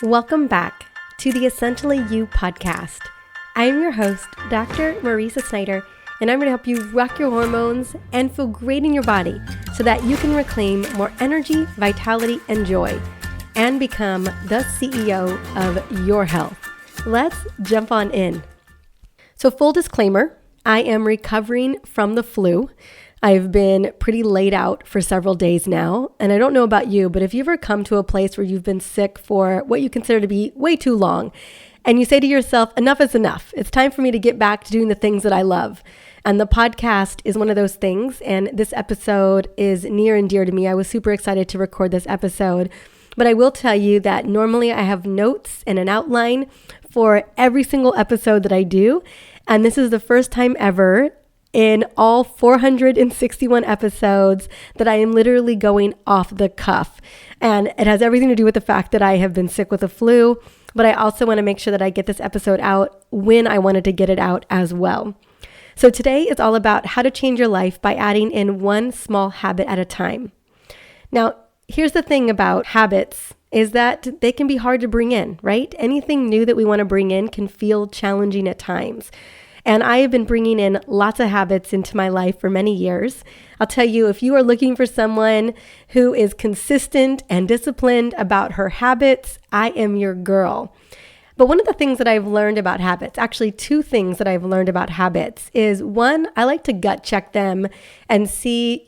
Welcome back to the Essentially You podcast. I am your host, Dr. Marisa Snyder, and I'm going to help you rock your hormones and feel great in your body so that you can reclaim more energy, vitality, and joy and become the CEO of your health. Let's jump on in. So full disclaimer, I am recovering from the flu. I've been pretty laid out for several days now, and I don't know about you, but if you ever come to a place where you've been sick for what you consider to be way too long, and you say to yourself, enough is enough. It's time for me to get back to doing the things that I love. And the podcast is one of those things, and this episode is near and dear to me. I was super excited to record this episode, but I will tell you that normally I have notes and an outline for every single episode that I do, and this is the first time ever in all 461 episodes that I am literally going off the cuff. And it has everything to do with the fact that I have been sick with the flu, but I also want to make sure that I get this episode out when I wanted to get it out as well. So today is all about how to change your life by adding in one small habit at a time. Now, here's the thing about habits is that they can be hard to bring in, right? Anything new that we want to bring in can feel challenging at times. And I have been bringing in lots of habits into my life for many years. I'll tell you, if you are looking for someone who is consistent and disciplined about her habits, I am your girl. But one of the things that I've learned about habits, actually two things that I've learned about habits is one, I like to gut check them and see,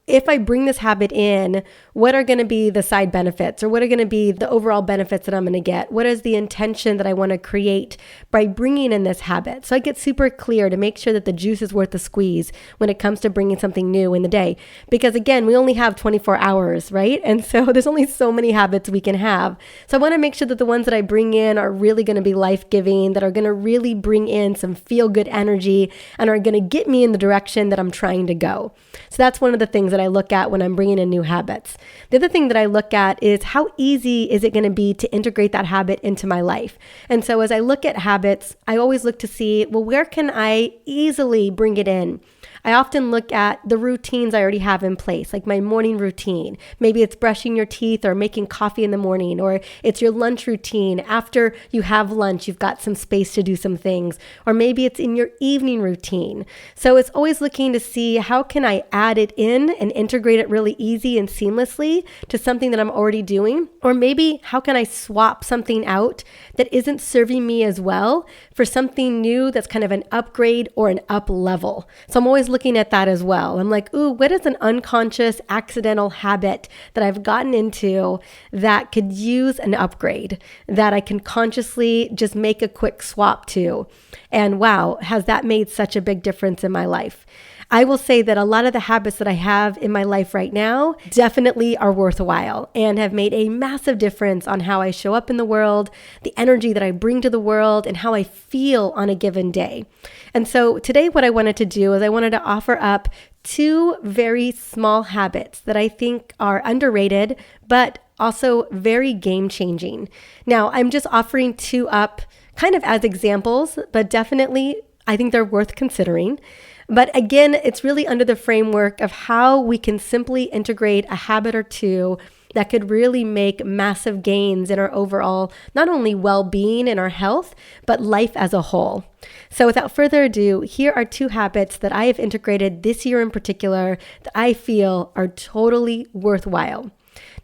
if I bring this habit in, what are going to be the side benefits or what are going to be the overall benefits that I'm going to get? What is the intention that I want to create by bringing in this habit? So I get super clear to make sure that the juice is worth the squeeze when it comes to bringing something new in the day. Because again, we only have 24 hours, right? And so there's only so many habits we can have. So I want to make sure that the ones that I bring in are really going to be life-giving, that are going to really bring in some feel-good energy and are going to get me in the direction that I'm trying to go. So that's one of the things that I look at when I'm bringing in new habits. The other thing that I look at is how easy is it going to be to integrate that habit into my life? And so as I look at habits, I always look to see, well, where can I easily bring it in? I often look at the routines I already have in place, like my morning routine. Maybe it's brushing your teeth or making coffee in the morning, or it's your lunch routine. After you have lunch, you've got some space to do some things, or maybe it's in your evening routine. So it's always looking to see how can I add it in and integrate it really easy and seamlessly to something that I'm already doing, or maybe how can I swap something out that isn't serving me as well for something new that's kind of an upgrade or an up level. So I'm always looking at that as well. I'm like, ooh, what is an unconscious, accidental habit that I've gotten into that could use an upgrade that I can consciously just make a quick swap to? And wow, has that made such a big difference in my life? I will say that a lot of the habits that I have in my life right now definitely are worthwhile and have made a massive difference on how I show up in the world, the energy that I bring to the world, and how I feel on a given day. And so today what I wanted to do is I wanted to offer up two very small habits that I think are underrated, but also very game-changing. Now, I'm just offering two up kind of as examples, but definitely I think they're worth considering. But again, it's really under the framework of how we can simply integrate a habit or two that could really make massive gains in our overall, not only well-being and our health, but life as a whole. So without further ado, here are two habits that I have integrated this year in particular that I feel are totally worthwhile.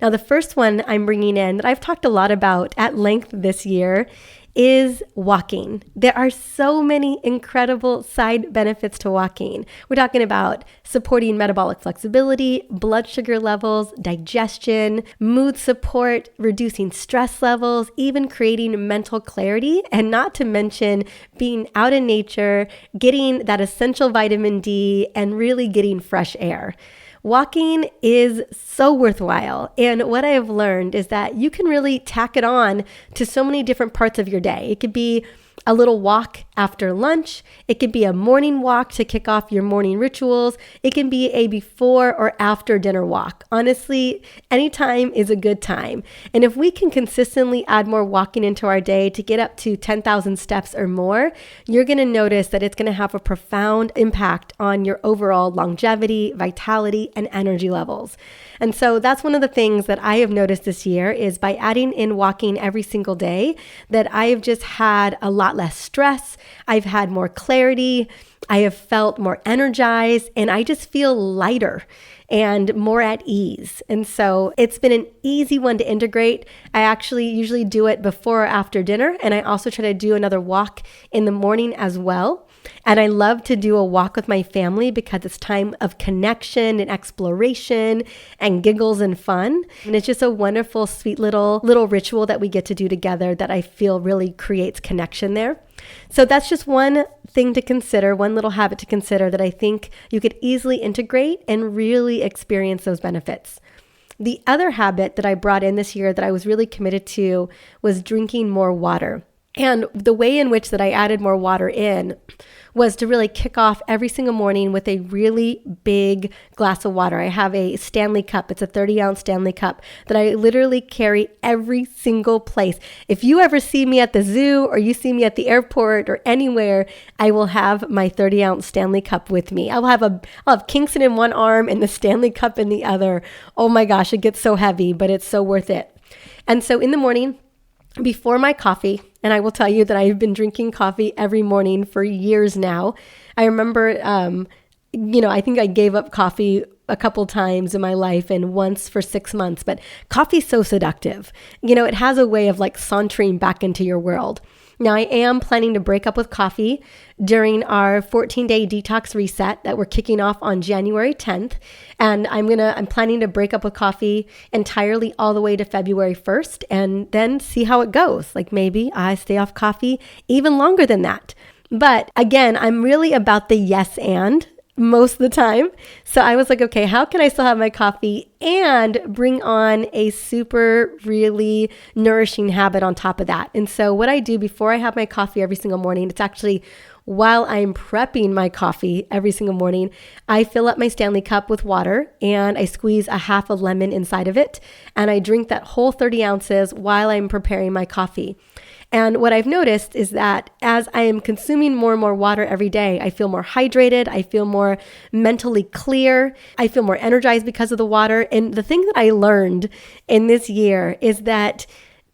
Now, the first one I'm bringing in that I've talked a lot about at length this year is walking. There are so many incredible side benefits to walking. We're talking about supporting metabolic flexibility, blood sugar levels, digestion, mood support, reducing stress levels, even creating mental clarity, and not to mention being out in nature, getting that essential vitamin D, and really getting fresh air. Walking is so worthwhile. And what I have learned is that you can really tack it on to so many different parts of your day. It could be a little walk after lunch. It can be a morning walk to kick off your morning rituals. It can be a before or after dinner walk. Honestly, any time is a good time. And if we can consistently add more walking into our day to get up to 10,000 steps or more, you're going to notice that it's going to have a profound impact on your overall longevity, vitality, and energy levels. And so that's one of the things that I have noticed this year is by adding in walking every single day, that I've just had a lot less stress. I've had more clarity. I have felt more energized, and I just feel lighter and more at ease. And so it's been an easy one to integrate. I actually usually do it before or after dinner, and I also try to do another walk in the morning as well. And I love to do a walk with my family because it's time of connection and exploration and giggles and fun. And it's just a wonderful, sweet little ritual that we get to do together that I feel really creates connection there. So that's just one thing to consider, one little habit to consider that I think you could easily integrate and really experience those benefits. The other habit that I brought in this year that I was really committed to was drinking more water. And the way in which that I added more water in was to really kick off every single morning with a really big glass of water. I have a Stanley cup. It's a 30-ounce Stanley cup that I literally carry every single place. If you ever see me at the zoo or you see me at the airport or anywhere, I will have my 30-ounce Stanley cup with me. I'll have Kingston in one arm and the Stanley cup in the other. Oh my gosh, it gets so heavy, but it's so worth it. And so in the morning, before my coffee, and I will tell you that I've been drinking coffee every morning for years now. I remember, I think I gave up coffee a couple times in my life and once for 6 months, but coffee's so seductive. It has a way of like sauntering back into your world. Now, I am planning to break up with coffee during our 14-day detox reset that we're kicking off on January 10th. And I'm planning to break up with coffee entirely all the way to February 1st and then see how it goes. Like maybe I stay off coffee even longer than that. But again, I'm really about the yes and most of the time. So I was like, okay, how can I still have my coffee and bring on a super really nourishing habit on top of that? And so what I do before I have my coffee every single morning, it's actually while I'm prepping my coffee every single morning, I fill up my Stanley cup with water and I squeeze a half a lemon inside of it. And I drink that whole 30 ounces while I'm preparing my coffee. And what I've noticed is that as I am consuming more and more water every day, I feel more hydrated. I feel more mentally clear. I feel more energized because of the water. And the thing that I learned in this year is that,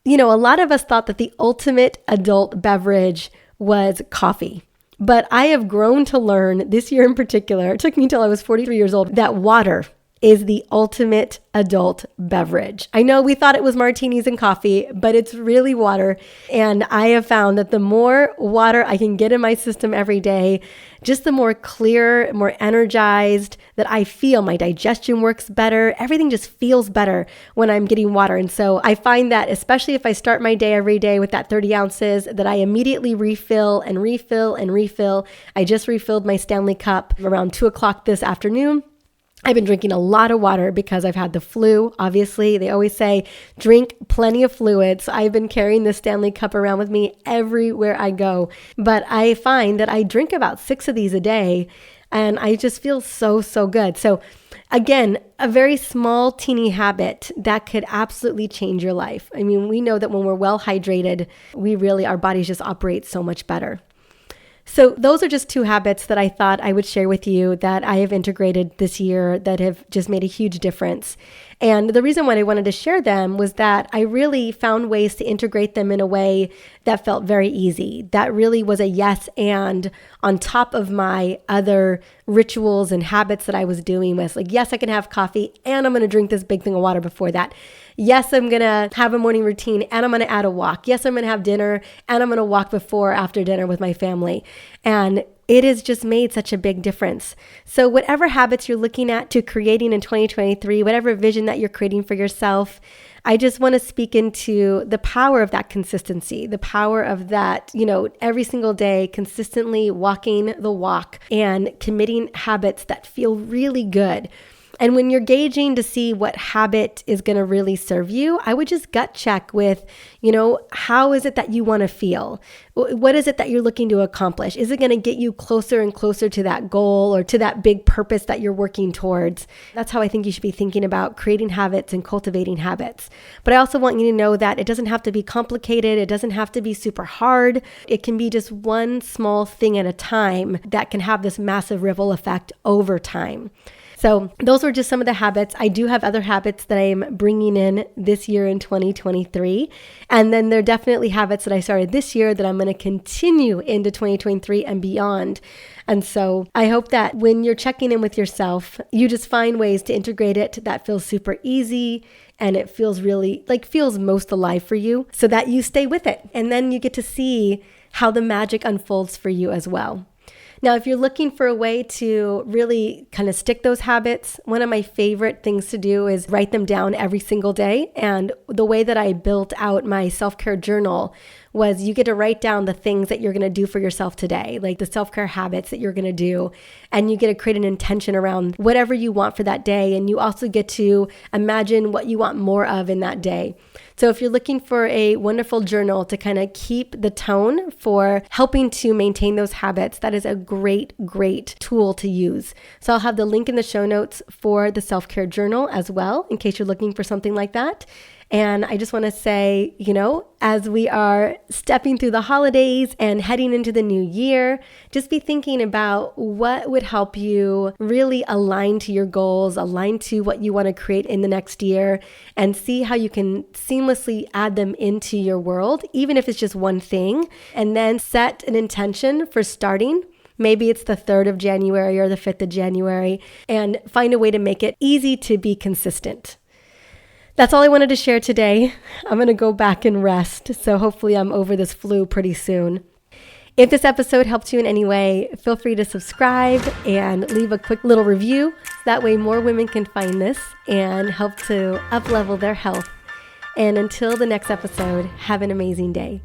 a lot of us thought that the ultimate adult beverage was coffee. But I have grown to learn this year in particular, it took me until I was 43 years old, that water is the ultimate adult beverage. I know we thought it was martinis and coffee, but it's really water. And I have found that the more water I can get in my system every day, just the more clear, more energized that I feel. My digestion works better. Everything just feels better when I'm getting water. And so I find that especially if I start my day every day with that 30 ounces, that I immediately refill and refill and refill. I just refilled my Stanley cup around 2:00 this afternoon. I've been drinking a lot of water because I've had the flu. Obviously, they always say drink plenty of fluids. I've been carrying this Stanley cup around with me everywhere I go. But I find that I drink about 6 of these a day and I just feel so, so good. So again, a very small, teeny habit that could absolutely change your life. I mean, we know that when we're well hydrated, our bodies just operate so much better. So those are just 2 habits that I thought I would share with you that I have integrated this year that have just made a huge difference. And the reason why I wanted to share them was that I really found ways to integrate them in a way that felt very easy. That really was a yes and on top of my other rituals and habits that I was doing was like, yes, I can have coffee and I'm going to drink this big thing of water before that. Yes, I'm going to have a morning routine and I'm going to add a walk. Yes, I'm going to have dinner and I'm going to walk before or after dinner with my family. And it has just made such a big difference. So whatever habits you're looking at to creating in 2023, whatever vision that you're creating for yourself, I just want to speak into the power of that consistency, the power of that, every single day, consistently walking the walk and committing habits that feel really good. And when you're gauging to see what habit is going to really serve you, I would just gut check with, how is it that you want to feel? What is it that you're looking to accomplish? Is it going to get you closer and closer to that goal or to that big purpose that you're working towards? That's how I think you should be thinking about creating habits and cultivating habits. But I also want you to know that it doesn't have to be complicated. It doesn't have to be super hard. It can be just one small thing at a time that can have this massive ripple effect over time. So those were just some of the habits. I do have other habits that I'm bringing in this year in 2023. And then there are definitely habits that I started this year that I'm going to continue into 2023 and beyond. And so I hope that when you're checking in with yourself, you just find ways to integrate it that feels super easy and it feels really feels most alive for you so that you stay with it. And then you get to see how the magic unfolds for you as well. Now, if you're looking for a way to really kind of stick those habits, one of my favorite things to do is write them down every single day. And the way that I built out my self-care journal was you get to write down the things that you're going to do for yourself today, like the self-care habits that you're going to do. And you get to create an intention around whatever you want for that day. And you also get to imagine what you want more of in that day. So if you're looking for a wonderful journal to kind of keep the tone for helping to maintain those habits, that is a great, great tool to use. So I'll have the link in the show notes for the self-care journal as well, in case you're looking for something like that. And I just want to say, as we are stepping through the holidays and heading into the new year, just be thinking about what would help you really align to your goals, align to what you want to create in the next year, and see how you can seamlessly add them into your world, even if it's just one thing, and then set an intention for starting. Maybe it's the 3rd of January or the 5th of January, and find a way to make it easy to be consistent. That's all I wanted to share today. I'm going to go back and rest, so hopefully I'm over this flu pretty soon. If this episode helped you in any way, feel free to subscribe and leave a quick little review. That way more women can find this and help to up-level their health. And until the next episode, have an amazing day.